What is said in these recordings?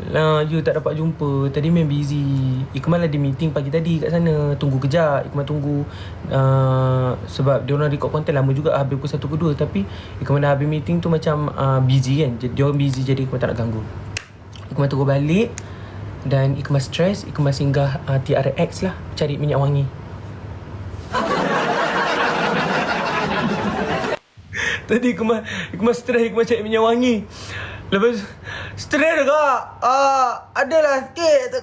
Lah, you tak dapat jumpa. Tadi main busy. Ikmal ada meeting pagi tadi kat sana. Tunggu kejap. Ikmal tunggu. Sebab diorang record konten lama juga. Habis pukul 1 ke 2. Tapi Ikmal dah habis meeting tu macam busy kan. Diorang busy jadi Ikmal tak nak ganggu. Ikmal tunggu balik. Dan Ikmal stress. Ikmal singgah TRX lah. Cari minyak wangi. Tadi Ikmal stress. Ikmal cari minyak wangi. Lepas stres kak. Adalah sikit.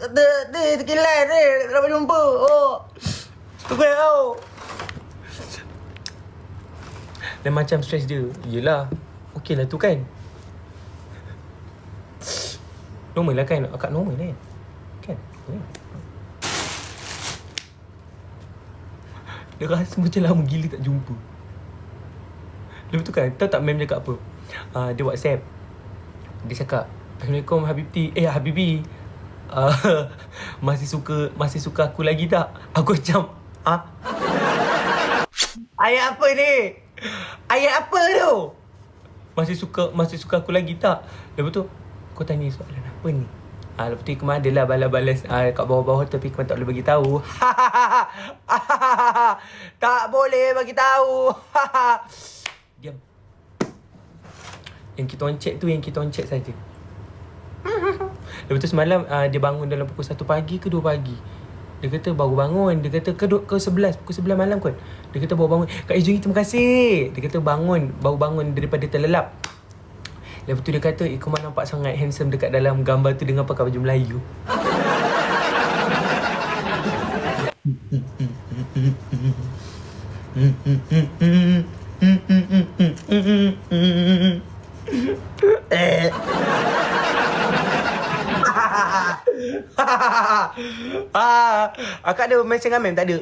Sekilas ni. Tak dapat jumpa. Tukar tau. Dan macam stres dia. Yelah. Okey lah tu kan. Normal lah kan. Akak normal lah kan. Dia rasa macam lama gila tak jumpa. Lepas tu kan. Tahu tak mem cakap apa? Dia WhatsApp. Dia cakap, Assalamualaikum Habibti. Habibi. Masih suka aku lagi tak? Aku macam, ayat apa ni? Ayat apa tu? Masih suka aku lagi tak? Lepas tu, kau tanya soalan apa ni? Lepas tu Ikmal adalah balas kat bawah-bawah, tapi Ikmal tak boleh bagi tahu. Tak boleh bagi tahu. Diam. Yang kita on chat saja. Lepas tu semalam dia bangun dalam pukul 1 pagi ke 2 pagi. Dia kata baru bangun. Dia kata ke 11, pukul 11 malam kot. Dia kata baru bangun. Kak Ijui terima kasih. Dia kata baru bangun daripada terlelap. Lepas tu dia kata Ikmal nampak sangat handsome dekat dalam gambar tu dengan pakai baju Melayu. Akak ada mesej dengan mem? Tak ada.